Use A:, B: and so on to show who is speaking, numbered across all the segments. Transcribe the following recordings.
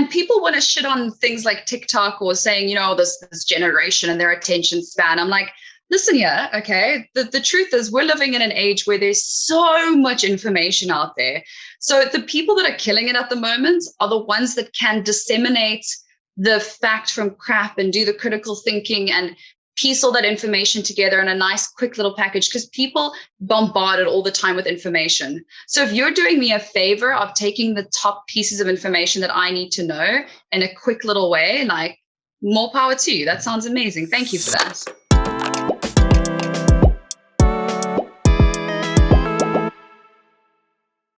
A: and people want to shit on things like TikTok or saying, this generation and their attention span. I'm like, listen here, okay? The truth is we're living in an age where there's so much information out there. So the people that are killing it at the moment are the ones that can disseminate the fact from crap and do the critical thinking and piece all that information together in a nice, quick little package, because people bombarded all the time with information. So if you're doing me a favor of taking the top pieces of information that I need to know in a quick little way, like, more power to you. That sounds amazing. Thank you for that.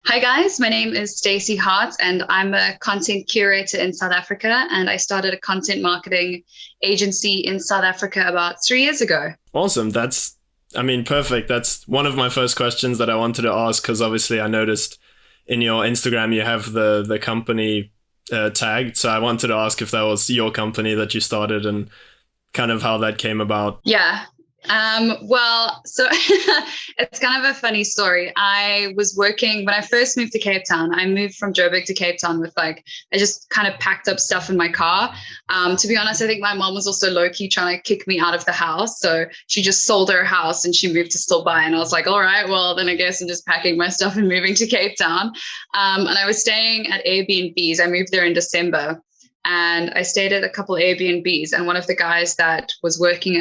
A: Hi guys, my name is Stacy Hart and I'm a content curator in South Africa, and I started a content marketing agency in South Africa about 3 years ago.
B: Awesome. Perfect. That's one of my first questions that I wanted to ask, because obviously I noticed in your Instagram you have the company tagged. So I wanted to ask if that was your company that you started and kind of how that came about.
A: Yeah. So it's kind of a funny story. I was working when I first moved to Cape Town. I moved from Joburg to Cape Town with I just kind of packed up stuff in my car. To be honest, I think my mom was also low-key trying to kick me out of the house. So she just sold her house and she moved to Stillby. And I was like, all right, well, then I guess I'm just packing my stuff and moving to Cape Town. And I was staying at Airbnbs. I moved there in December. And I stayed at a couple of Airbnbs, and one of the guys that was I think he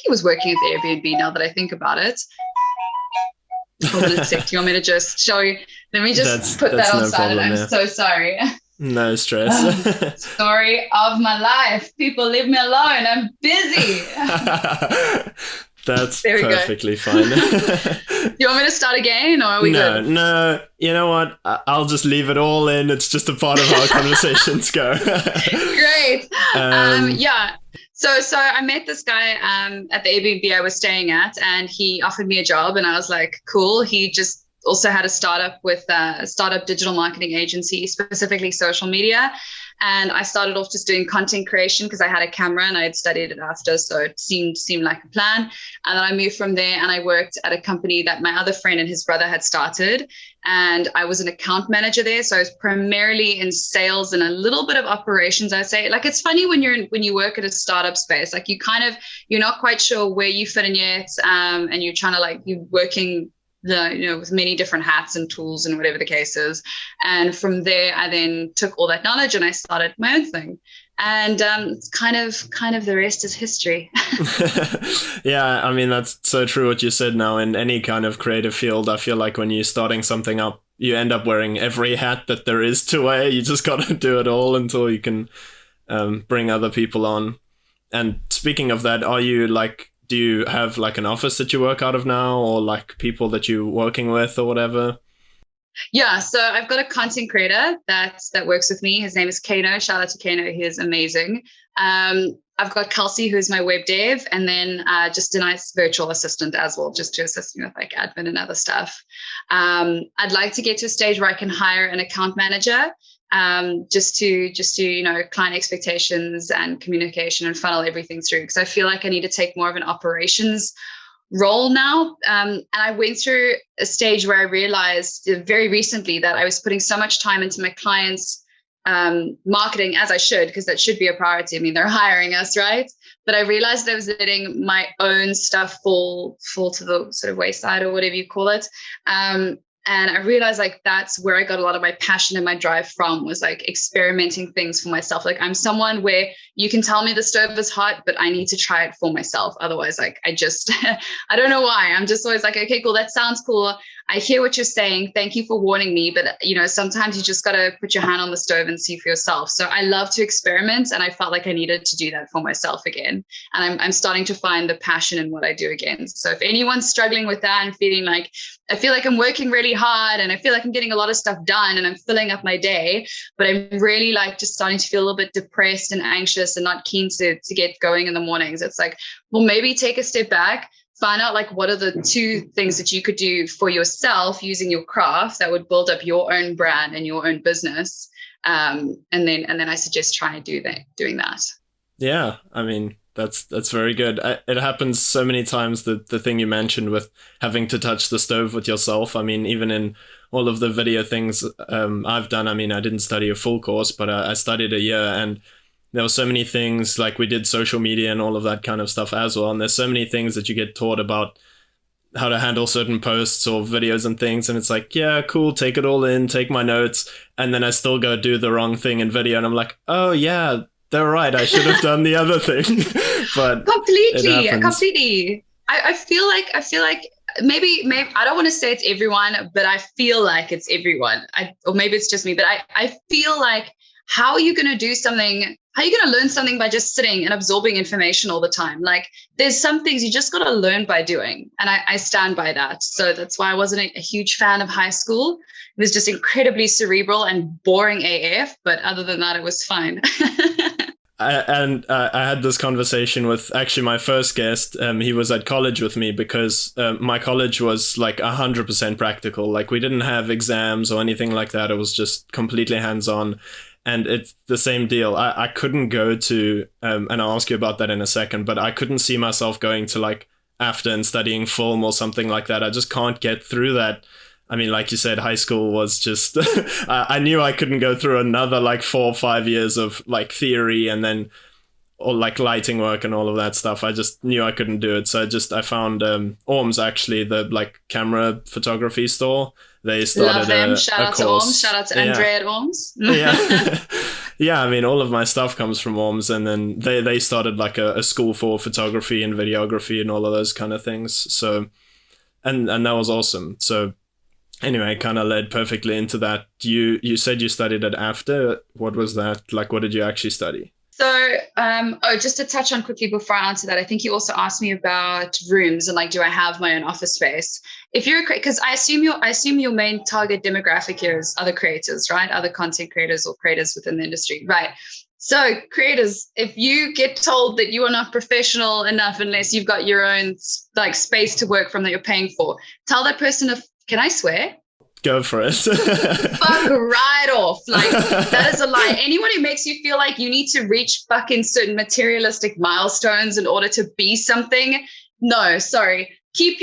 A: was working at the Airbnb now that I think about it. Hold on a sec. Do you want me to just show you? Let me just put that on silent. I'm so sorry.
B: No stress.
A: Story of my life. People leave me alone. I'm busy.
B: That's perfectly fine.
A: Do you want me to start again, or are we good?
B: No. You know what? I'll just leave it all in. It's just a part of how conversations go.
A: Great. Yeah. So I met this guy at the Airbnb I was staying at, and he offered me a job, and I was like, cool. He just also had a startup with a startup digital marketing agency, specifically social media. And I started off just doing content creation because I had a camera and I had studied it after. So it seemed like a plan. And then I moved from there and I worked at a company that my other friend and his brother had started. And I was an account manager there. So I was primarily in sales and a little bit of operations, I'd say. Like, it's funny when you work at a startup space, like you're not quite sure where you fit in yet. And you're trying to you're working with many different hats and tools and whatever the case is. And from there, I then took all that knowledge and I started my own thing. And it's kind of the rest is history.
B: Yeah, that's so true what you said. Now, in any kind of creative field, I feel like when you're starting something up, you end up wearing every hat that there is to wear. You just got to do it all until you can bring other people on. And speaking of that, do you have an office that you work out of now, or people that you're working with or whatever?
A: Yeah, so I've got a content creator that works with me. His name is Kano. Shout out to Kano. He is amazing. I've got Kelsey, who's my web dev, and then just a nice virtual assistant as well, just to assist me with admin and other stuff. I'd like to get to a stage where I can hire an account manager, just to client expectations and communication and funnel everything through, because I feel like I need to take more of an operations role now. And I went through a stage where I realized very recently that I was putting so much time into my clients' marketing, as I should, because that should be a priority. They're hiring us, right? But I realized I was letting my own stuff fall to the sort of wayside, or whatever you call it. And I realized that's where I got a lot of my passion and my drive from, was experimenting things for myself. I'm someone where you can tell me the stove is hot, but I need to try it for myself. Otherwise, I just, I don't know why. I'm just always okay, cool. That sounds cool. I hear what you're saying. Thank you for warning me. But, sometimes you just got to put your hand on the stove and see for yourself. So I love to experiment. And I felt like I needed to do that for myself again. And I'm starting to find the passion in what I do again. So if anyone's struggling with that and feeling I feel like I'm working really hard and I feel like I'm getting a lot of stuff done and I'm filling up my day, but I'm really just starting to feel a little bit depressed and anxious and not keen to get going in the mornings. It's well, maybe take a step back, find out what are the 2 things that you could do for yourself using your craft that would build up your own brand and your own business. And then I suggest trying to doing that.
B: Yeah, I mean, that's very good. It happens so many times, the thing you mentioned with having to touch the stove with yourself. I mean, even in all of the video things I've done, I mean, I didn't study a full course, but I studied a year, and there were so many things, like we did social media and all of that kind of stuff as well. And there's so many things that you get taught about how to handle certain posts or videos and things. And it's like, yeah, cool, take it all in, take my notes. And then I still go do the wrong thing in video. And I'm like, oh, yeah, they're right. I should have done the other thing. But
A: completely. I feel like maybe I don't want to say it's everyone, but I feel like it's everyone. Or maybe it's just me, but I feel like, how are you going to do something? How are you going to learn something by just sitting and absorbing information all the time? Like, there's some things you just got to learn by doing. And I stand by that. So that's why I wasn't a huge fan of high school. It was just incredibly cerebral and boring AF. But other than that, it was fine.
B: I had this conversation with actually my first guest. He was at college with me because my college was like 100% practical. Like, we didn't have exams or anything like that. It was just completely hands-on. And it's the same deal. I couldn't go to, and I'll ask you about that in a second, but I couldn't see myself going to like after and studying film or something like that. I just can't get through that. I mean, like you said, high school was just, I knew I couldn't go through another like 4 or 5 years of like theory and then, or like lighting work and all of that stuff. I just knew I couldn't do it. So I found Orms, actually, the like camera photography store. They started
A: Love them. Shout out to Orms. Shout out to Andrea at Orms.
B: Yeah. Yeah, I mean, all of my stuff comes from Orms, and then they started like a school for photography and videography and all of those kind of things. So, and that was awesome. So anyway, it kind of led perfectly into that. You said you studied it after. What was that? Like, what did you actually study?
A: So, just to touch on quickly before I answer that, I think you also asked me about rooms and like, do I have my own office space? If you're because I assume your main target demographic here is other creators, right? Other content creators or creators within the industry, right? So creators, if you get told that you are not professional enough unless you've got your own like space to work from that you're paying for, tell that person can I swear?
B: Go for it.
A: Fuck right off. Like, that is a lie. Anyone who makes you feel like you need to reach fucking certain materialistic milestones in order to be something, no, sorry. Keep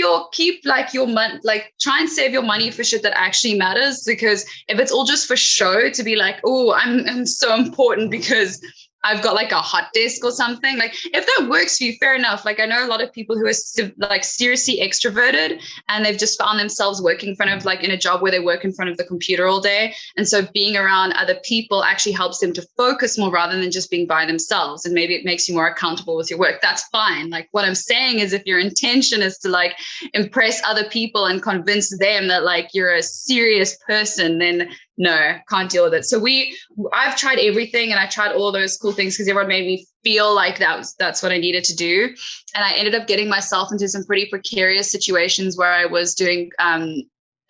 A: like your money, like try and save your money for shit that actually matters. Because if it's all just for show to be like, oh, I'm so important because I've got like a hot desk or something. Like, if that works for you, fair enough. Like, I know a lot of people who are like seriously extroverted and they've just found themselves working in front of like in a job where they work in front of the computer all day. And so being around other people actually helps them to focus more rather than just being by themselves. And maybe it makes you more accountable with your work. That's fine. Like, what I'm saying is, if your intention is to like impress other people and convince them that like you're a serious person, then no, can't deal with it. So I've tried everything, and I tried all those cool things because everyone made me feel like that's what I needed to do. And I ended up getting myself into some pretty precarious situations where I was doing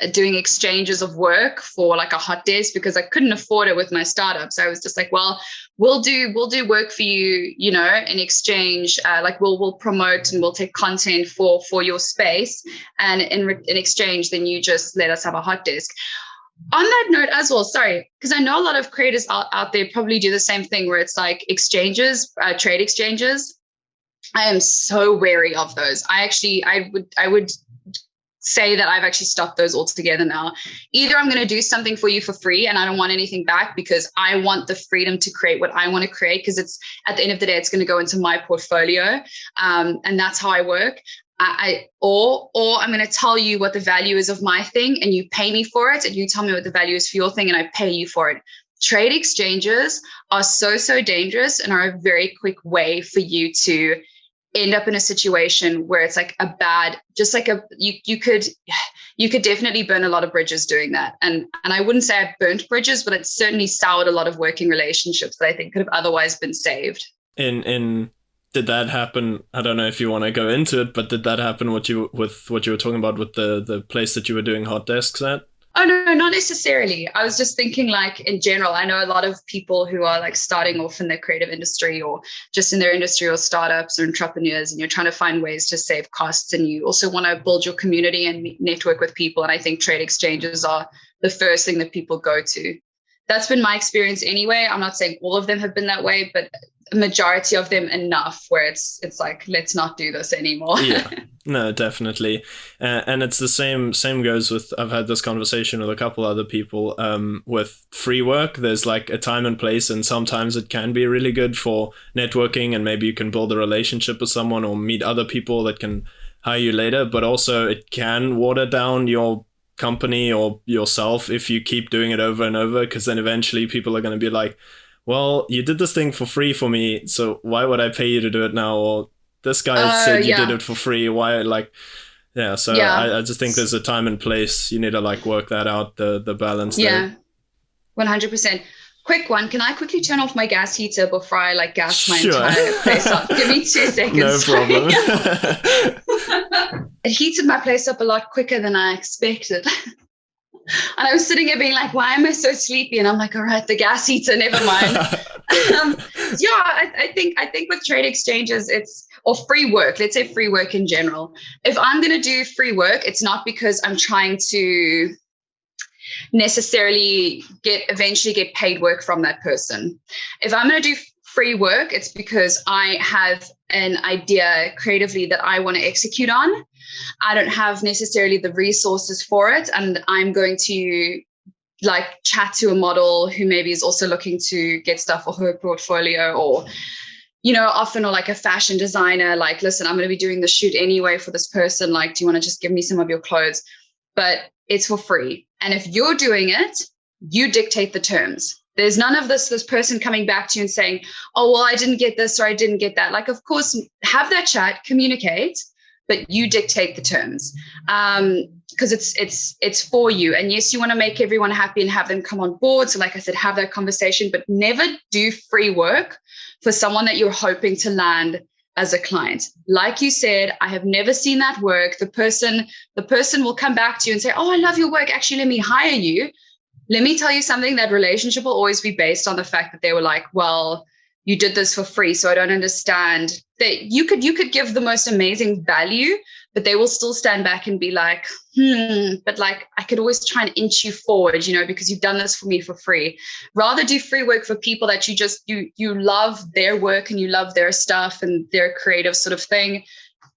A: exchanges of work for like a hot desk because I couldn't afford it with my startup. So I was just like, well, we'll do work for you, you know, in exchange. Like we'll promote and we'll take content for your space, and in exchange, then you just let us have a hot desk. On that note as well, sorry, because I know a lot of creators out there probably do the same thing where it's like exchanges, trade exchanges. I am so wary of those. I would say that I've actually stopped those altogether now. Either I'm going to do something for you for free and I don't want anything back because I want the freedom to create what I want to create, because it's at the end of the day, it's going to go into my portfolio. And that's how I work. Or I'm going to tell you what the value is of my thing and you pay me for it, and you tell me what the value is for your thing and I pay you for it. Trade exchanges are so dangerous and are a very quick way for you to end up in a situation where it's like you could definitely burn a lot of bridges doing that. And I wouldn't say I've burnt bridges, but it's certainly soured a lot of working relationships that I think could have otherwise been saved.
B: Did that happen? I don't know if you want to go into it, but did that happen with what you were talking about with the place that you were doing hot desks at?
A: Oh, no, not necessarily. I was just thinking like in general, I know a lot of people who are like starting off in the creative industry or just in their industry or startups or entrepreneurs, and you're trying to find ways to save costs, and you also want to build your community and network with people. And I think trade exchanges are the first thing that people go to. That's been my experience anyway. I'm not saying all of them have been that way, but majority of them enough where it's like, let's not do this anymore.
B: Yeah, no, definitely. And it's the same goes with, I've had this conversation with a couple other people with free work. There's like a time and place, and sometimes it can be really good for networking, and maybe you can build a relationship with someone or meet other people that can hire you later. But also it can water down your company or yourself if you keep doing it over and over, because then eventually people are going to be like, well, you did this thing for free for me, so why would I pay you to do it now? Or this guy said you did it for free. Why? Like, yeah. So I just think there's a time and place. You need to like work that out, the balance.
A: Yeah, 100%. Quick one. Can I quickly turn off my gas heater before I like gas my entire place up? Give me 2 seconds.
B: No problem.
A: It heated my place up a lot quicker than I expected. And I was sitting here being like, why am I so sleepy? And I'm like, all right, the gas heater, never mind. I think with trade exchanges, or free work, let's say free work in general. If I'm going to do free work, it's not because I'm trying to necessarily eventually get paid work from that person. If I'm going to do free work, it's because I have an idea creatively that I want to execute on. I don't have necessarily the resources for it, and I'm going to like chat to a model who maybe is also looking to get stuff for her portfolio, or often, or like a fashion designer, like, listen, I'm going to be doing the shoot anyway for this person, like, do you want to just give me some of your clothes? But it's for free. And if you're doing it, you dictate the terms. There's none of this person coming back to you and saying, oh, well, I didn't get this or I didn't get that. Like, of course, have that chat, communicate, but you dictate the terms, because it's for you. And yes, you want to make everyone happy and have them come on board. So like I said, have that conversation, but never do free work for someone that you're hoping to land as a client. Like you said, I have never seen that work. The person will come back to you and say, oh, I love your work. Actually, let me hire you. Let me tell you something, that relationship will always be based on the fact that they were like, well, you did this for free, so I don't understand. That you could give the most amazing value, but they will still stand back and be like, but like, I could always try and inch you forward, because you've done this for me for free. Rather do free work for people that you love their work and you love their stuff and their creative sort of thing.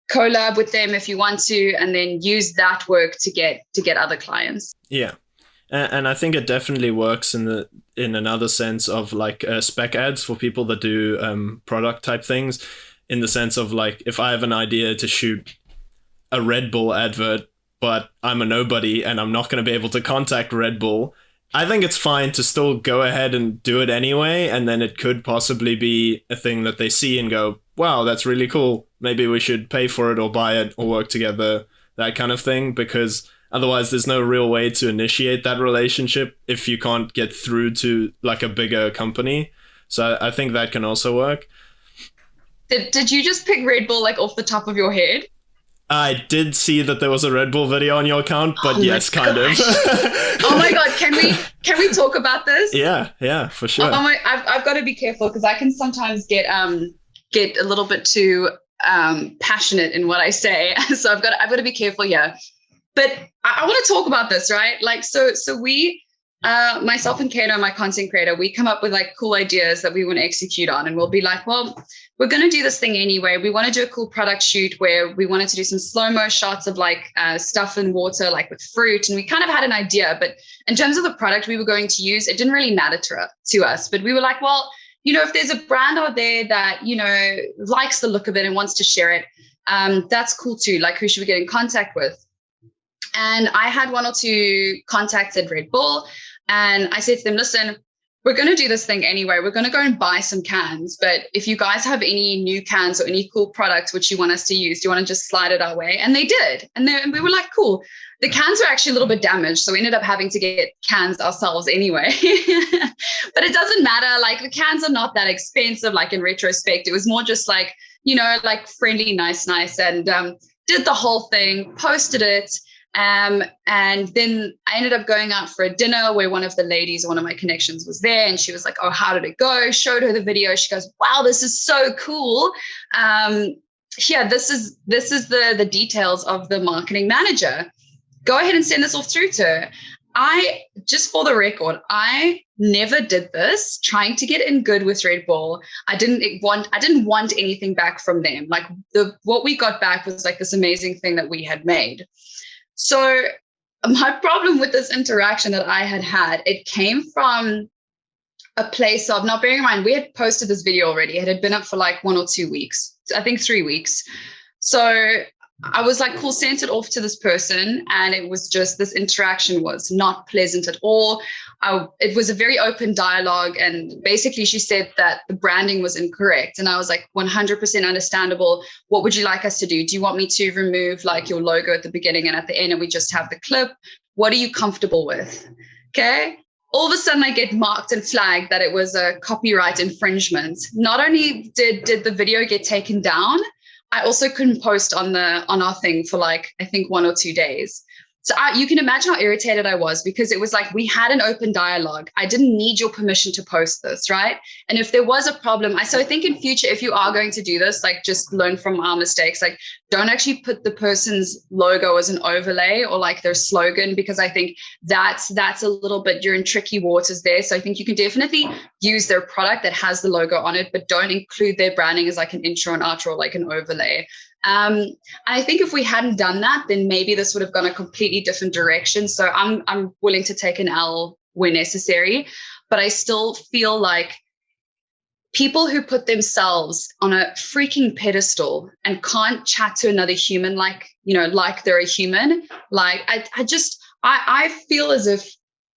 A: Collab with them if you want to, and then use that work to get other clients.
B: Yeah. And I think it definitely works in another sense of like spec ads for people that do product type things, in the sense of like, if I have an idea to shoot a Red Bull advert, but I'm a nobody and I'm not going to be able to contact Red Bull, I think it's fine to still go ahead and do it anyway. And then it could possibly be a thing that they see and go, wow, that's really cool. Maybe we should pay for it or buy it or work together, that kind of thing, because otherwise, there's no real way to initiate that relationship if you can't get through to like a bigger company. So I think that can also work.
A: Did you just pick Red Bull like off the top of your head?
B: I did see that there was a Red Bull video on your account, but yes, kind of.
A: Oh my God, can we talk about this?
B: Yeah, for sure.
A: I've got to be careful because I can sometimes get a little bit too passionate in what I say. So I've got to be careful here. But I want to talk about this, right? Like, so we, myself and Cato, my content creator, we come up with like cool ideas that we want to execute on. And we'll be like, well, we're going to do this thing anyway. We want to do a cool product shoot where we wanted to do some slow-mo shots of like stuff in water, like with fruit. And we kind of had an idea, but in terms of the product we were going to use, it didn't really matter to us. But we were like, well, if there's a brand out there that, likes the look of it and wants to share it, that's cool too. Like, who should we get in contact with? And I had 1 or 2 contacts at Red Bull, and I said to them, listen, we're going to do this thing anyway. We're going to go and buy some cans. But if you guys have any new cans or any cool products which you want us to use, do you want to just slide it our way? And they did. And we were like, cool. The cans were actually a little bit damaged, so we ended up having to get cans ourselves anyway. But it doesn't matter. Like, the cans are not that expensive, like in retrospect. It was more just like, like friendly, nice. And did the whole thing, posted it. And then I ended up going out for a dinner where one of the ladies, one of my connections, was there, and she was like, oh, how did it go? Showed her the video. She goes, wow, this is so cool. This is the details of the marketing manager. Go ahead and send this off through to her. Just for the record, I never did this, trying to get in good with Red Bull. I didn't want anything back from them. Like what we got back was like this amazing thing that we had made. So my problem with this interaction that I had, it came from a place of, not bearing in mind, we had posted this video already. It had been up for like 1 or 2 weeks, I think 3 weeks. So I was like, cool, sent it off to this person. And it was just, this interaction was not pleasant at all. It was a very open dialogue. And basically she said that the branding was incorrect. And I was like, 100% understandable. What would you like us to do? Do you want me to remove like your logo at the beginning and at the end and we just have the clip? What are you comfortable with? Okay. All of a sudden I get marked and flagged that it was a copyright infringement. Not only did the video get taken down, I also couldn't post on our thing for like, I think 1 or 2 days. So you can imagine how irritated I was, because it was like, we had an open dialogue. I didn't need your permission to post this, right? And if there was a problem, so I think in future, if you are going to do this, like just learn from our mistakes, like don't actually put the person's logo as an overlay or like their slogan, because I think that's a little bit, you're in tricky waters there. So I think you can definitely use their product that has the logo on it, but don't include their branding as like an intro and outro, like an overlay. I think if we hadn't done that, then maybe this would have gone a completely different direction. So I'm willing to take an L where necessary, but I still feel like people who put themselves on a freaking pedestal and can't chat to another human like they're a human, like I feel as if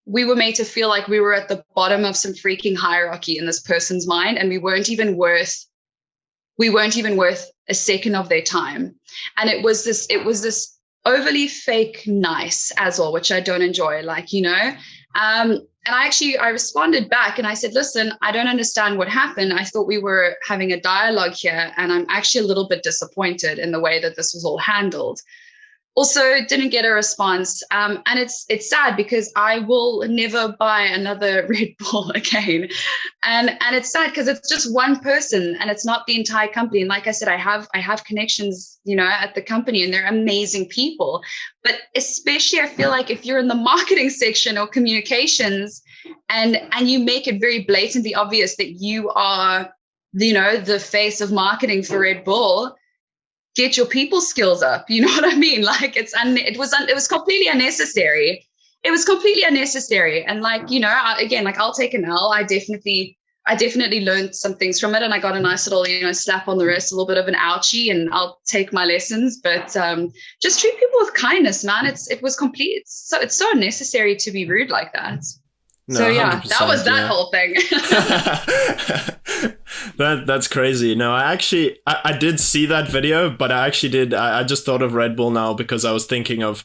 A: we were made to feel like we were at the bottom of some freaking hierarchy in this person's mind, and we weren't even worth a second of their time. And it was this overly fake nice as well, which I don't enjoy, and I responded back and I said, listen, I don't understand what happened. I thought we were having a dialogue here, and I'm actually a little bit disappointed in the way that this was all handled. Also didn't get a response. And it's sad because I will never buy another Red Bull again. And it's sad because it's just one person and it's not the entire company. And like I said, I have connections, at the company, and they're amazing people. But especially I feel like if you're in the marketing section or communications and you make it very blatantly obvious that you are, the face of marketing for Red Bull, get your people skills up. You know what I mean? Like it was completely unnecessary. It was completely unnecessary. And again, I'll take an L. I definitely learned some things from it, and I got a nice little, slap on the wrist, a little bit of an ouchie, and I'll take my lessons. But just treat people with kindness, man. It's so unnecessary to be rude like that. No, so yeah, that was that whole thing.
B: That's crazy. No, I did see that video, but I just thought of Red Bull now because I was thinking of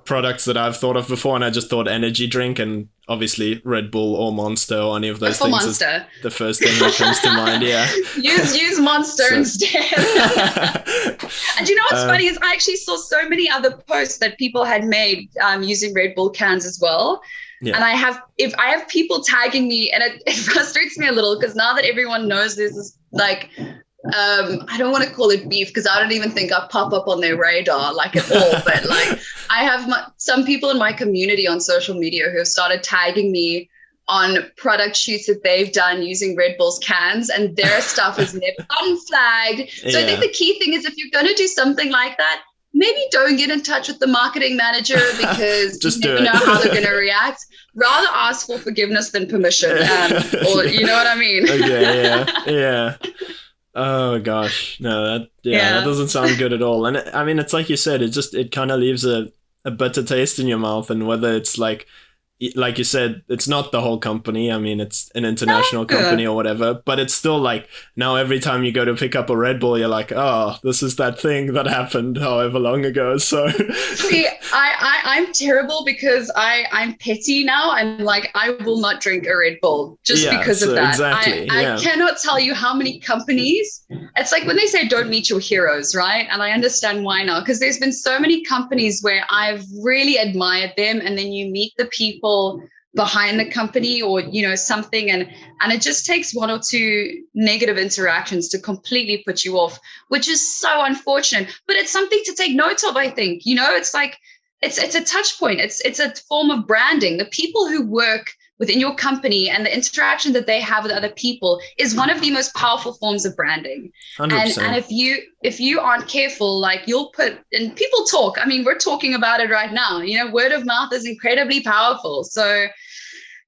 B: products that I've thought of before, and I just thought energy drink, and obviously Red Bull or Monster or any of those things Monster is the first thing that comes to mind. Yeah.
A: Use Monster instead. And what's funny is I actually saw so many other posts that people had made using Red Bull cans as well. Yeah. And I have people tagging me, and it frustrates me a little because now that everyone knows there's this I don't want to call it beef because I don't even think I pop up on their radar at all. But I have some people in my community on social media who have started tagging me on product shoots that they've done using Red Bull's cans, and their stuff is never unflagged. So I think the key thing is, if you're going to do something like that, maybe don't get in touch with the marketing manager because you never know how they're going to react. Rather ask for forgiveness than permission, or you know what I mean?
B: Okay, yeah. Oh gosh, no, that doesn't sound good at all. And I mean, it's like you said, it kind of leaves a bitter taste in your mouth. And whether it's like you said, it's not the whole company. I mean, it's an international company or whatever, but it's still now every time you go to pick up a Red Bull, you're like, oh, this is that thing that happened however long ago. So
A: see, I'm terrible because I'm petty now, and I will not drink a Red Bull just because of that. Exactly. I cannot tell you how many companies, it's like when they say don't meet your heroes, right? And I understand why now, because there's been so many companies where I've really admired them, and then you meet the people behind the company or something, and it just takes 1 or 2 negative interactions to completely put you off, which is so unfortunate. But it's something to take note of. I think it's a touch point. It's a form of branding. The people who work within your company and the interaction that they have with other people is one of the most powerful forms of branding.
B: 100%.
A: And if you aren't careful, like you'll put, and people talk, I mean, we're talking about it right now, you know, word of mouth is incredibly powerful. So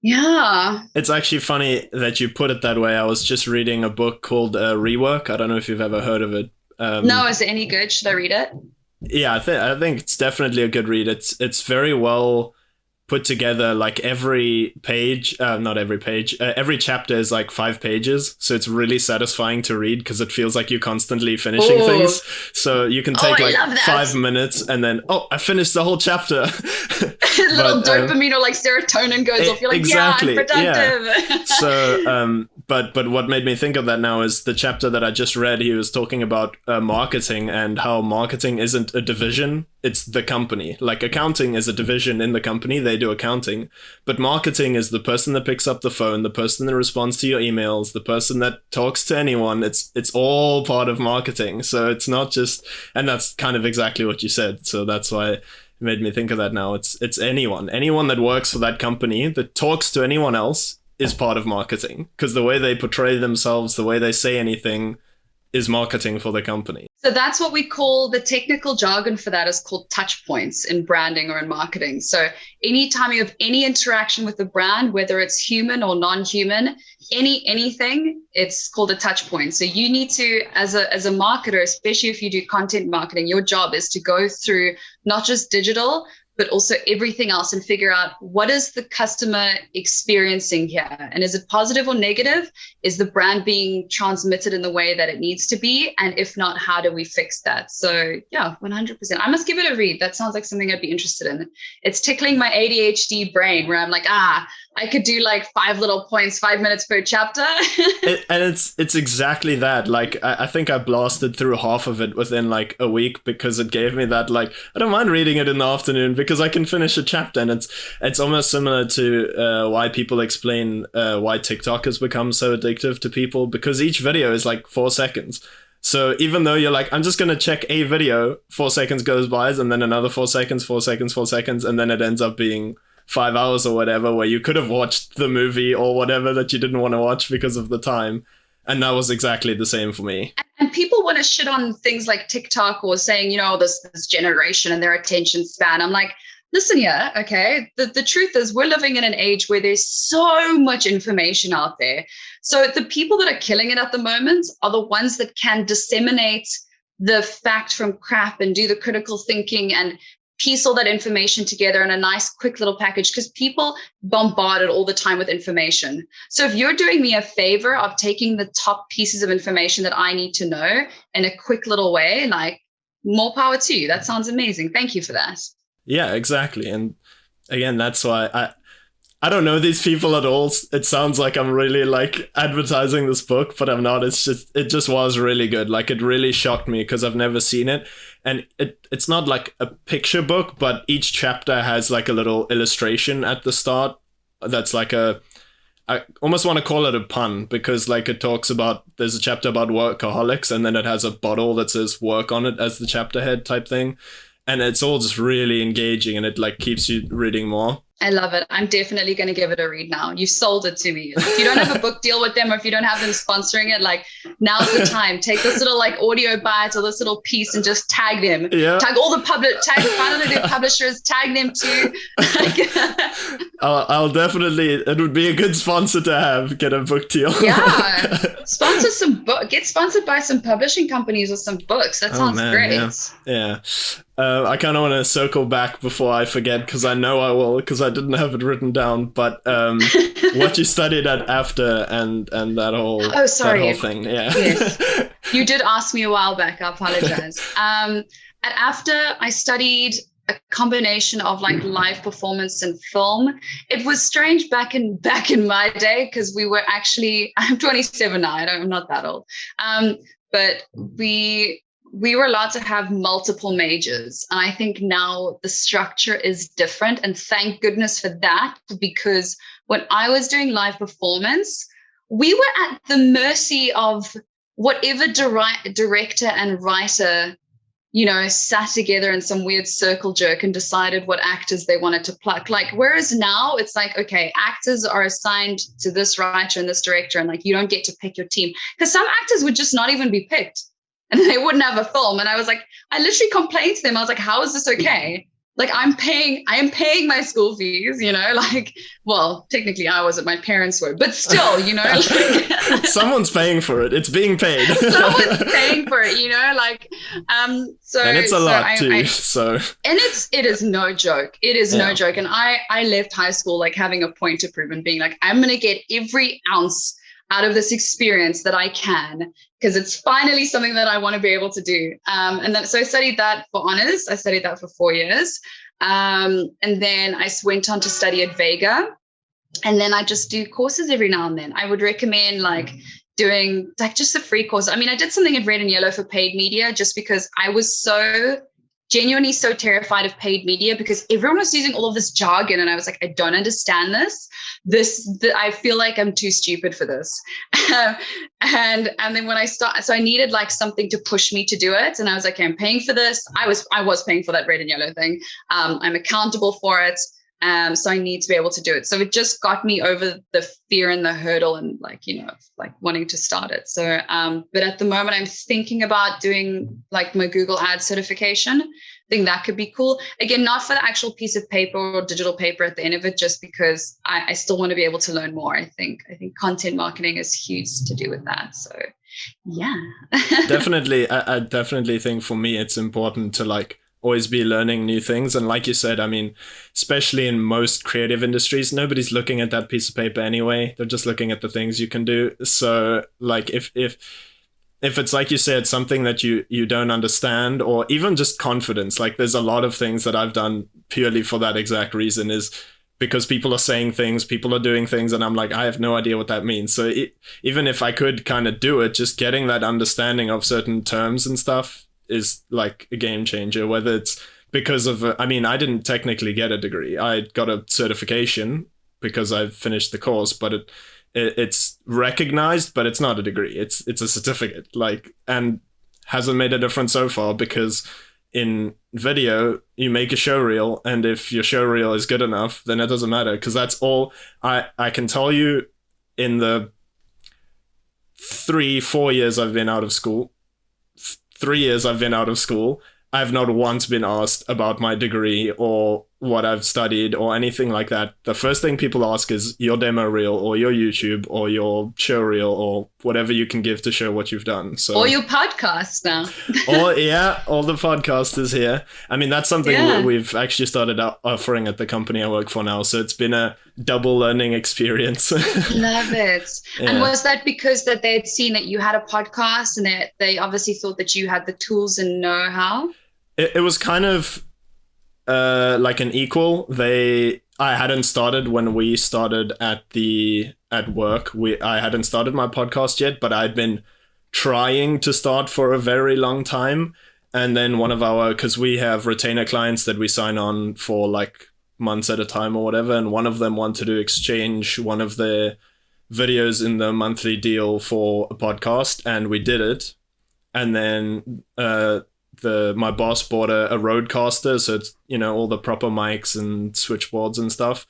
A: yeah.
B: It's actually funny that you put it that way. I was just reading a book called Rework. I don't know if you've ever heard of it.
A: No, is it any good? Should I read it?
B: Yeah, I think it's definitely a good read. It's very well put together. Like every page, not every page, every chapter is like 5 pages. So it's really sathing to read because it feels like you're constantly finishing things. So you can take like 5 minutes and then, I finished the whole chapter.
A: Little dopamine or like serotonin goes off. You're like, exactly, yeah, I'm productive.
B: Yeah. So, but what made me think of that now is the chapter that I just read. He was talking about marketing and how marketing isn't a division. It's the company. Like accounting is a division in the company. They do accounting, but marketing is the person that picks up the phone, the person that responds to your emails, the person that talks to anyone. It's all part of marketing. So it's not just, and that's kind of exactly what you said. So that's why it made me think of that now. It's anyone that works for that company that talks to anyone else is part of marketing, because the way they portray themselves, the way they say anything is marketing for the company.
A: So that's what we call, the technical jargon for that is called touch points in branding or in marketing. So anytime you have any interaction with the brand, whether it's human or non-human, anything, it's called a touch point. So you need to, as a marketer, especially if you do content marketing, your job is to go through not just digital, but also everything else and figure out what is the customer experiencing here? And is it positive or negative? Is the brand being transmitted in the way that it needs to be? And if not, how do we fix that? So yeah, 100%. I must give it a read. That sounds like something I'd be interested in. It's tickling my ADHD brain where I'm like, I could do like 5 little points, 5 minutes per chapter.
B: And it's exactly that. Like, I think I blasted through half of it within like a week because it gave me that, like, I don't mind reading it in the afternoon because I can finish a chapter. And it's almost similar to why people explain why TikTok has become so addictive to people, because each video is like 4 seconds. So even though you're like, I'm just going to check a video, 4 seconds goes by and then another 4 seconds, 4 seconds, 4 seconds. And then it ends up being 5 hours or whatever, where you could have watched the movie or whatever that you didn't want to watch because of the time. And that was exactly the same for me.
A: And people want to shit on things like TikTok or saying, you know, this generation and their attention span. I'm like, listen here, okay? The truth is we're living in an age where there's so much information out there. So the people that are killing it at the moment are the ones that can disseminate the fact from crap and do the critical thinking and piece all that information together in a nice, quick little package, because people bombarded all the time with information. So if you're doing me a favor of taking the top pieces of information that I need to know in a quick little way, like, more power to you. That sounds amazing. Thank you for that.
B: Yeah, exactly. And again, that's why I don't know these people at all. It sounds like I'm really like advertising this book, but I'm not. It just was really good. Like, it really shocked me because I've never seen it. And it's not like a picture book, but each chapter has like a little illustration at the start. That's like I almost want to call it a pun, because like it talks about, there's a chapter about workaholics and then it has a bottle that says work on it as the chapter head type thing. And it's all just really engaging and it like keeps you reading more.
A: I love it. I'm definitely going to give it a read now. You sold it to me. If you don't have a book deal with them, or if you don't have them sponsoring it, like, now's the time. Take this little like audio bite or this little piece and just tag them. Yeah. Tag all the find out the publishers, tag them too.
B: I'll definitely, it would be a good sponsor to have, get a book deal.
A: Yeah. Sponsor some get sponsored by some publishing companies or some books. That sounds great.
B: Yeah. I kind of want to circle back before I forget, because I know I will, because I didn't have it written down. But what you studied at after and that whole that whole thing, yeah.
A: Yes. You did ask me a while back. I apologize. At after, I studied a combination of like live performance and film. It was strange back in my day, because we were actually, I'm 27 now. I'm not that old, but we were allowed to have multiple majors. And I think now the structure is different. And thank goodness for that, because when I was doing live performance, we were at the mercy of whatever director and writer, sat together in some weird circle jerk and decided what actors they wanted to pluck. Like, whereas now it's like, okay, actors are assigned to this writer and this director, and like, you don't get to pick your team, because some actors would just not even be picked and they wouldn't have a film. And I was like, I literally complained to them. I was like, how is this okay? Like, I am paying my school fees, like, well, technically I wasn't, my parents were, but still, like,
B: someone's paying for it. It's being paid.
A: Someone's paying for it, so.
B: And it's a lot too,
A: And it is no joke. It is no joke. And I left high school, like, having a point to prove and being like, I'm going to get every ounce out of this experience that I can, because it's finally something that I want to be able to do. And then, so I studied that for honors. I studied that for 4 years. And then I went on to study at Vega. And then I just do courses every now and then. I would recommend like doing like just a free course. I mean, I did something at Red and Yellow for paid media just because I was genuinely so terrified of paid media, because everyone was using all of this jargon and I was like, I don't understand this. I feel like I'm too stupid for this. And then when so I needed like something to push me to do it. And I was like, okay, I'm paying for this. I was paying for that Red and Yellow thing. I'm accountable for it. So I need to be able to do it. So it just got me over the fear and the hurdle and like, like wanting to start it. So, but at the moment I'm thinking about doing like my Google Ads certification. I think that could be cool. Again, not for the actual piece of paper or digital paper at the end of it, just because I still want to be able to learn more. I think content marketing is huge to do with that. So yeah.
B: Definitely. I definitely think for me, it's important to like always be learning new things. And like you said, I mean, especially in most creative industries, nobody's looking at that piece of paper anyway. They're just looking at the things you can do. So like if it's like you said, something that you don't understand, or even just confidence, like there's a lot of things that I've done purely for that exact reason, is because people are saying things, people are doing things, and I'm like, I have no idea what that means. So even if I could kind of do it, just getting that understanding of certain terms and stuff is like a game changer, whether it's because of, I didn't technically get a degree. I got a certification because I finished the course, but it's recognized, but it's not a degree. It's a certificate, like, and hasn't made a difference so far, because in video, you make a show reel, and if your show reel is good enough, then it doesn't matter, because that's all I can tell you. In the 3-4 years I've been out of school, 3 years I've been out of school, I've not once been asked about my degree or what I've studied or anything like that. The first thing people ask is your demo reel or your YouTube or your show reel or whatever you can give to show what you've done. So,
A: or your podcast now.
B: all the podcasters here. I mean, that's something we've actually started offering at the company I work for now. So it's been a double learning experience.
A: Love it. Yeah. And was that because that they had seen that you had a podcast and they obviously thought that you had the tools and know-how?
B: It was kind of like an equal. I hadn't started when we started at work. I hadn't started my podcast yet, but I'd been trying to start for a very long time. And then because we have retainer clients that we sign on for like months at a time or whatever, and one of them wanted to exchange one of the videos in the monthly deal for a podcast, and we did it. And then my boss bought a Rodecaster, so it's all the proper mics and switchboards and stuff.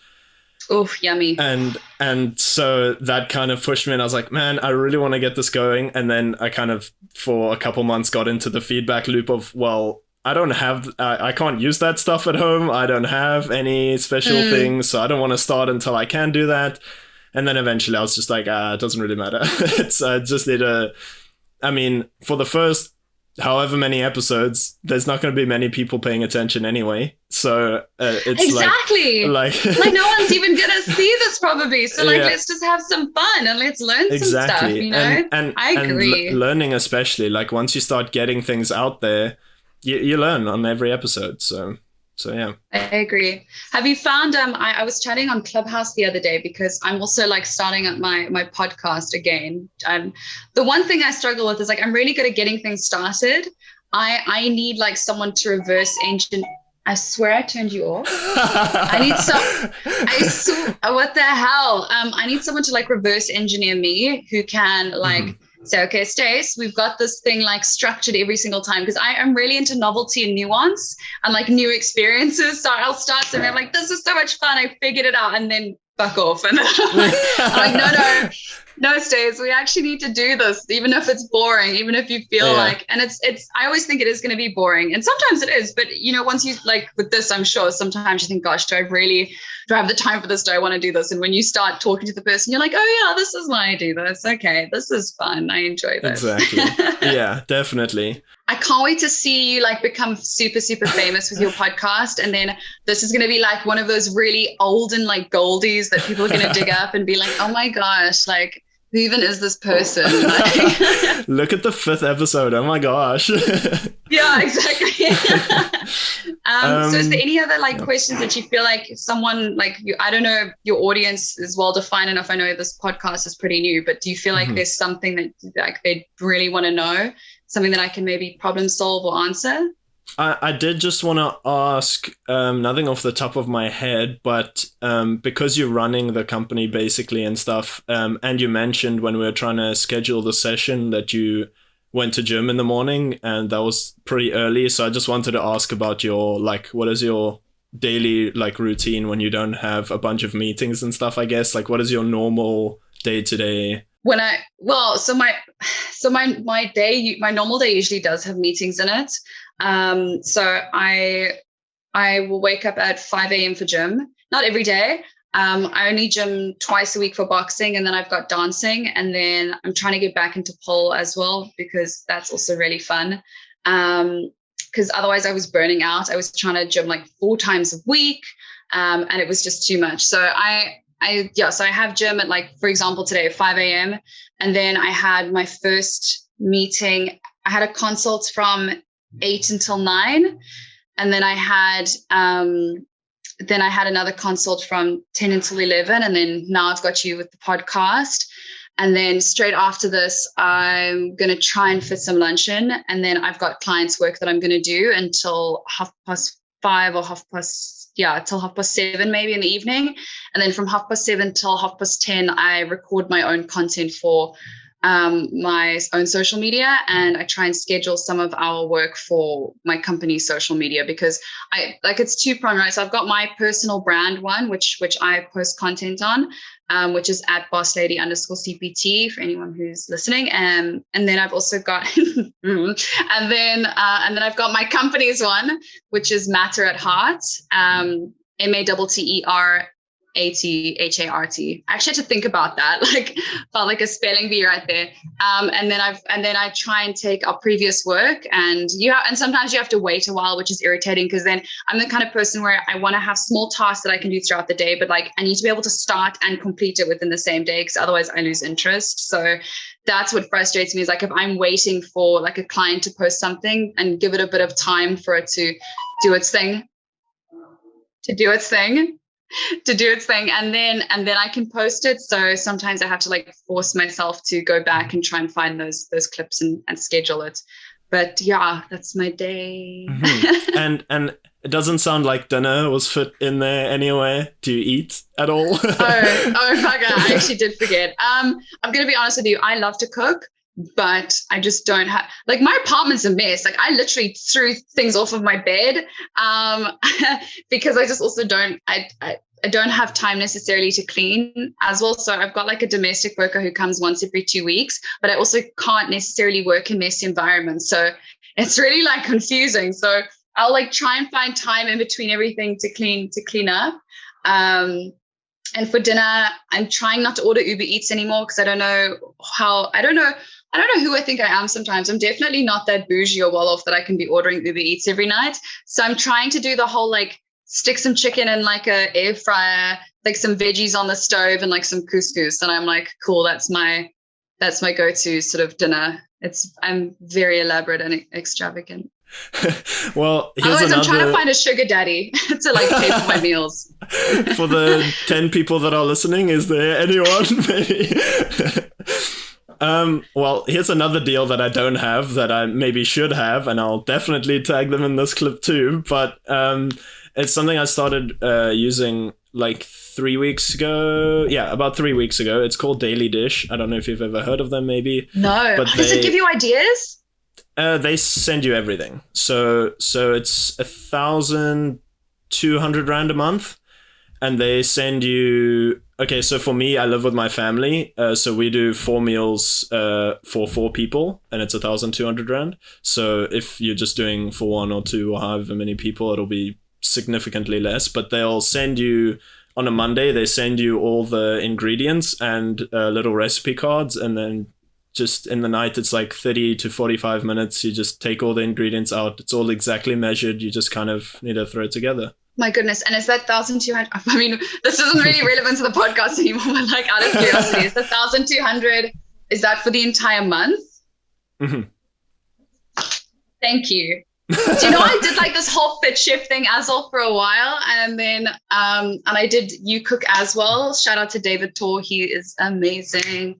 A: Oh, yummy.
B: And so that kind of pushed me, and I was like, man, I really want to get this going. And then I kind of for a couple months got into the feedback loop of, well, I can't use that stuff at home. I don't have any special things, so I don't want to start until I can do that. And then eventually I was just like, it doesn't really matter. I just need for the first however many episodes, there's not going to be many people paying attention anyway. So it's
A: exactly like no one's even going to see this probably. So let's just have some fun and let's learn some stuff, And I agree.
B: And learning, especially like once you start getting things out there, you learn on every episode. So yeah,
A: I agree. Have you found I was chatting on Clubhouse the other day because I'm also like starting up my podcast again. The one thing I struggle with is like I'm really good at getting things started. I need like someone to reverse engineer. I swear I turned you off. What the hell? I need someone to like reverse engineer me who can like say, okay, Stace, we've got this thing like structured every single time, because I am really into novelty and nuance and like new experiences. So I'll start something, I'm like, this is so much fun, I figured it out, and then fuck off. And I'm like, no, Stace, we actually need to do this, even if it's boring, even if you feel like, and it's, I always think it is going to be boring. And sometimes it is, but once you like with this, I'm sure sometimes you think, gosh, do I have the time for this? Do I want to do this? And when you start talking to the person, you're like, oh yeah, this is why I do this. Okay, this is fun. I enjoy this.
B: Exactly. Yeah, definitely.
A: I can't wait to see you like become super, super famous with your podcast. And then this is going to be like one of those really olden like goldies that people are going to dig up and be like, oh my gosh, like who even is this person? Like,
B: look at the 5th episode. Oh my gosh.
A: Yeah, exactly. So is there any other like questions that you feel like someone like you, I don't know, your audience is well defined enough. I know this podcast is pretty new, but do you feel like there's something that like they really want to know? Something that I can maybe problem solve or answer?
B: I did just want to ask, nothing off the top of my head, but because you're running the company basically and stuff, and you mentioned when we were trying to schedule the session that you went to gym in the morning, and that was pretty early. So I just wanted to ask about your, like, what is your daily like routine when you don't have a bunch of meetings and stuff, I guess? Like, what is your normal day-to-day?
A: My normal day usually does have meetings in it. So I will wake up at 5 a.m. for gym. Not every day. I only gym twice a week for boxing, and then I've got dancing, and then I'm trying to get back into pole as well, because that's also really fun. Because otherwise I was burning out. I was trying to gym like 4 times a week, and it was just too much. So so I have gym at, like, for example, today at 5 a.m. And then I had my first meeting. I had a consult from 8 until 9. And then I had another consult from 10 until 11. And then now I've got you with the podcast. And then straight after this, I'm going to try and fit some lunch in. And then I've got clients work that I'm going to do until 5:30 or till 7:30 maybe in the evening. And then from 7:30 till 10:30, I record my own content for my own social media, and I try and schedule some of our work for my company's social media, because it's two-pronged, right? So I've got my personal brand one, which I post content on, which is at @bosslady_CPT for anyone who's listening. And then I've also got, and then I've got my company's one, which is MatterAtHart, MatterAtHart. I actually had to think about that, felt like a spelling bee right there. And then I try and take our previous work, and sometimes you have to wait a while, which is irritating, because then I'm the kind of person where I want to have small tasks that I can do throughout the day, but I need to be able to start and complete it within the same day, because otherwise I lose interest. So that's what frustrates me, is if I'm waiting for a client to post something and give it a bit of time for it to do its thing, and then I can post it. So sometimes I have to force myself to go back and try and find those clips and schedule it. But yeah, that's my day.
B: Mm-hmm. And it doesn't sound like dinner was fit in there anyway. Do you eat at all? oh fuck,
A: I actually did forget. I'm gonna be honest with you, I love to cook, but I just don't have, my apartment's a mess. I literally threw things off of my bed, because I just also don't have time necessarily to clean as well. So I've got a domestic worker who comes once every 2 weeks, but I also can't necessarily work in messy environments. So it's really confusing. So I'll try and find time in between everything to clean up. And for dinner, I'm trying not to order Uber Eats anymore, because I don't know who I think I am sometimes. I'm definitely not that bougie or well off that I can be ordering Uber Eats every night. So I'm trying to do the whole stick some chicken in a air fryer, some veggies on the stove, and some couscous. And I'm cool, that's my go-to sort of dinner. I'm very elaborate and extravagant.
B: Well,
A: otherwise I'm trying to find a sugar daddy to pay for my meals.
B: For the 10 people that are listening, is there anyone maybe? Well, here's another deal that I don't have that I maybe should have, and I'll definitely tag them in this clip too. But it's something I started using like 3 weeks ago. Yeah, about 3 weeks ago. It's called Daily Dish. I don't know if you've ever heard of them, maybe.
A: No.
B: But
A: Does it give you ideas?
B: They send you everything. So it's 1,200 Rand a month, and they send you. Okay, so for me, I live with my family, so we do 4 meals for 4 people, and it's 1,200 Rand. So if you're just doing for 1 or 2 or however many people, it'll be significantly less. But they'll send you on a Monday. They send you all the ingredients and little recipe cards, and then just in the night, it's like 30 to 45 minutes. You just take all the ingredients out. It's all exactly measured. You just kind of need to throw it together.
A: My goodness. And is that 1,200? I mean, this isn't really relevant to the podcast anymore, but like out of curiosity, is the 1,200, is that for the entire month?
B: Mm-hmm.
A: Thank you. Do you know, I did like this whole FitShift thing as well for a while. And then, and I did You Cook as well. Shout out to David Tor. He is amazing.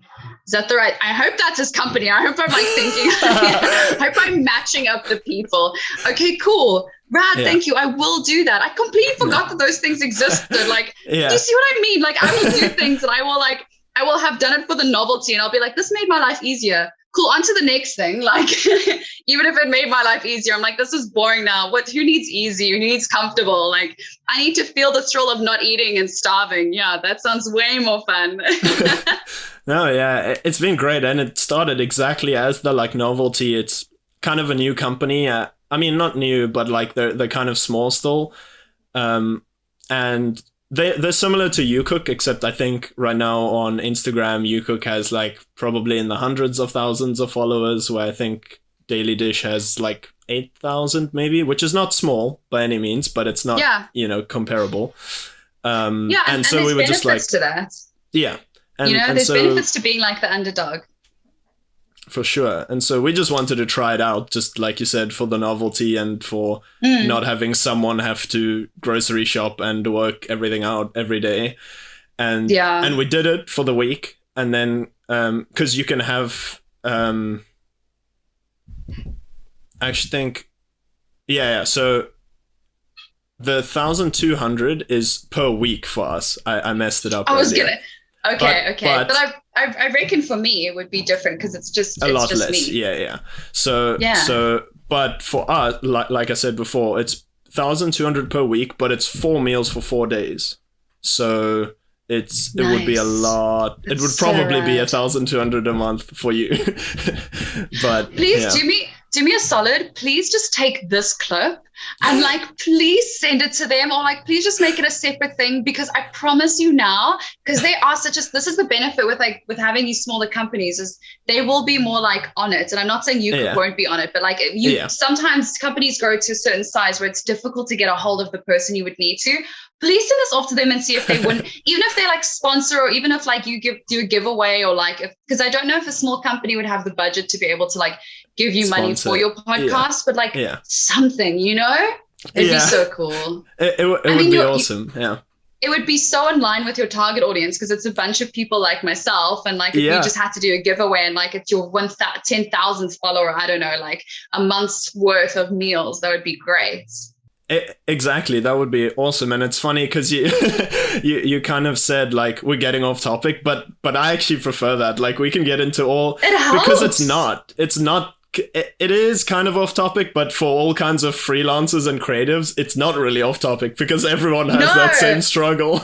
A: Is that the right? I hope that's his company. I hope I'm like thinking, I hope I'm matching up the people. Okay, cool. Rad, thank you. I will do that. I completely forgot that those things existed. Like, do you see what I mean? Like, I will do things and I will have done it for the novelty, and I'll be like, this made my life easier. Cool, on to the next thing. Like, even if it made my life easier, I'm like, this is boring now. Who needs easy? Who needs comfortable? Like, I need to feel the thrill of not eating and starving. Yeah, that sounds way more fun.
B: No, yeah, it's been great. And it started exactly as the like novelty. It's kind of a new company. I mean, not new, but like they're kind of small still. And they're similar to You Cook, except I think right now on Instagram, You Cook has like probably in the hundreds of thousands of followers, where I think Daily Dish has like 8,000 maybe, which is not small by any means, but it's not, comparable. And so we were just like,
A: to that.
B: Yeah. And,
A: there's benefits to being like the underdog.
B: For sure. And so we just wanted to try it out, just like you said, for the novelty and for not having someone have to grocery shop and work everything out every day. And we did it for the week. And then, because you can have, I actually think, so the 1,200 is per week for us. I messed it up.
A: I was going to. Okay. But I reckon for me it would be different because it's just
B: a lot less.
A: Me.
B: Yeah. So but for us, like I said before, it's 1,200 per week, but it's 4 meals for 4 days. So it would be a lot. It would probably be 1,200 a month for you. But
A: please do me a solid. Please just take this clip and like, please send it to them, or like, please just make it a separate thing, because I promise you now, because they are this is the benefit with having these smaller companies, is they will be more like on it. And I'm not saying you won't be on it, but like sometimes companies grow to a certain size where it's difficult to get a hold of the person you would need to. Please send this off to them and see if they wouldn't, even if they like sponsor, or even if like you do a giveaway, or like, because I don't know if a small company would have the budget to be able to like give you money for your podcast, but like something, it'd be so cool.
B: It would be awesome.
A: It would be so in line with your target audience, because it's a bunch of people like myself, and like if you just had to do a giveaway and like it's your 10,000th follower, I don't know, like a month's worth of meals, that would be great.
B: Exactly, that would be awesome. And it's funny because you kind of said like we're getting off topic, but I actually prefer that. Like we can get into all, because it's not it is kind of off topic, but for all kinds of freelancers and creatives, it's not really off topic, because everyone has that same struggle.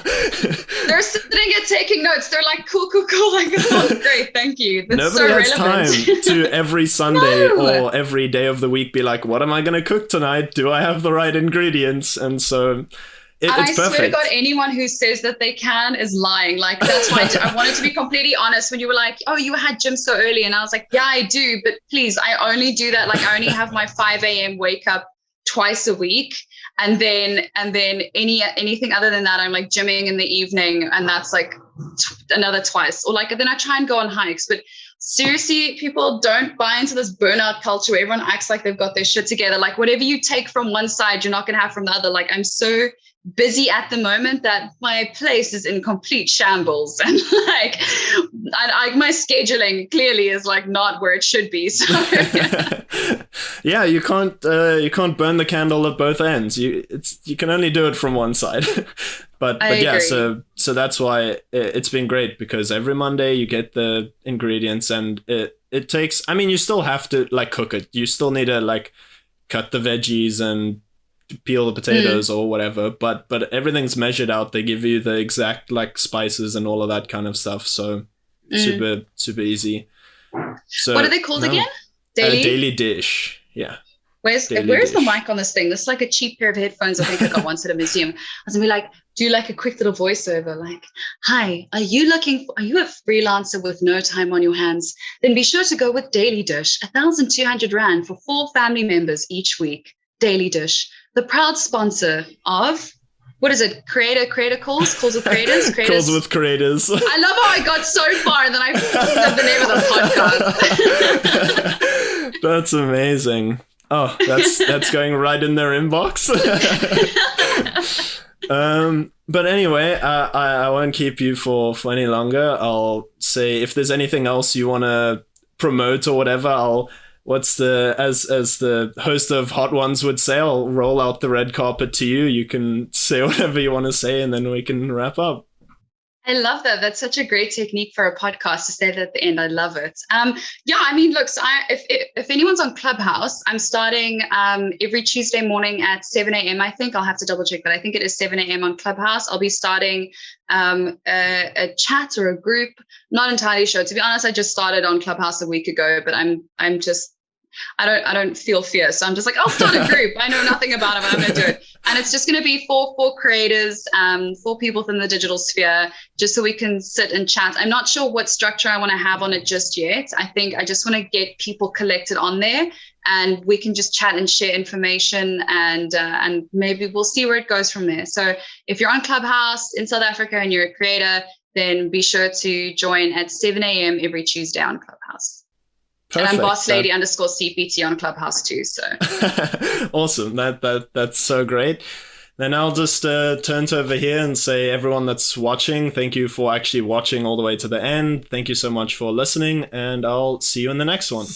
A: They're sitting here taking notes. They're like, cool. Like, this sounds great. Thank you. That's
B: Nobody
A: so
B: has
A: relevant.
B: time to every Sunday or every day of the week be like, what am I going to cook tonight? Do I have the right ingredients? And so it's perfect.
A: I swear to God, anyone who says that they can is lying. Like, that's why I wanted to be completely honest when you were like, oh, you had gym so early. And I was like, yeah, I do. But please, I only do that. Like, I only have my 5 a.m. wake up twice a week. And then anything other than that, I'm like gymming in the evening. And that's like another twice. Or like, then I try and go on hikes. But seriously, people, don't buy into this burnout culture where everyone acts like they've got their shit together. Like, whatever you take from one side, you're not going to have from the other. Like, I'm so busy at the moment that my place is in complete shambles, and like my scheduling clearly is like not where it should be. So
B: yeah, you can't burn the candle at both ends. You can only do it from one side. But yeah, so that's why it's been great, because every Monday you get the ingredients, and it takes, I mean, you still have to like cook it. You still need to like cut the veggies and peel the potatoes or whatever, but everything's measured out. They give you the exact like spices and all of that kind of stuff. So super easy. So
A: what are they called again?
B: Daily dish. Yeah.
A: Where's the mic on this thing? This is like a cheap pair of headphones I think I got once at a museum. I was gonna be like, do like a quick little voiceover, like, hi, are you a freelancer with no time on your hands? Then be sure to go with Daily Dish, 1,200 Rand for 4 family members each week. Daily Dish, the proud sponsor of, what is it? Creator calls with creators?
B: Calls with creators.
A: I love how I got so far and then I said the name of the podcast.
B: That's amazing. Oh, that's going right in their inbox. But anyway, I won't keep you for any longer. I'll say, if there's anything else you want to promote or whatever, as the host of Hot Ones would say, I'll roll out the red carpet to you. You can say whatever you want to say, and then we can wrap up.
A: I love that. That's such a great technique for a podcast to say that at the end. I love it. Yeah, I mean, look, so if anyone's on Clubhouse, I'm starting every Tuesday morning at 7 a.m. I think I'll have to double check, but I think it is 7 a.m. on Clubhouse. I'll be starting a chat or a group. Not entirely sure. To be honest, I just started on Clubhouse a week ago, but I don't feel fear. So I'm just like, I'll start a group. I know nothing about it, but I'm going to do it. And it's just going to be for creators, for people within the digital sphere, just so we can sit and chat. I'm not sure what structure I want to have on it just yet. I think I just want to get people collected on there, and we can just chat and share information, and maybe we'll see where it goes from there. So if you're on Clubhouse in South Africa and you're a creator, then be sure to join at 7 a.m. every Tuesday on Clubhouse. Perfect. And I'm boss lady _CPT on Clubhouse too. So
B: awesome. That's so great. Then I'll just turn to over here and say, everyone that's watching, thank you for actually watching all the way to the end. Thank you so much for listening, and I'll see you in the next one.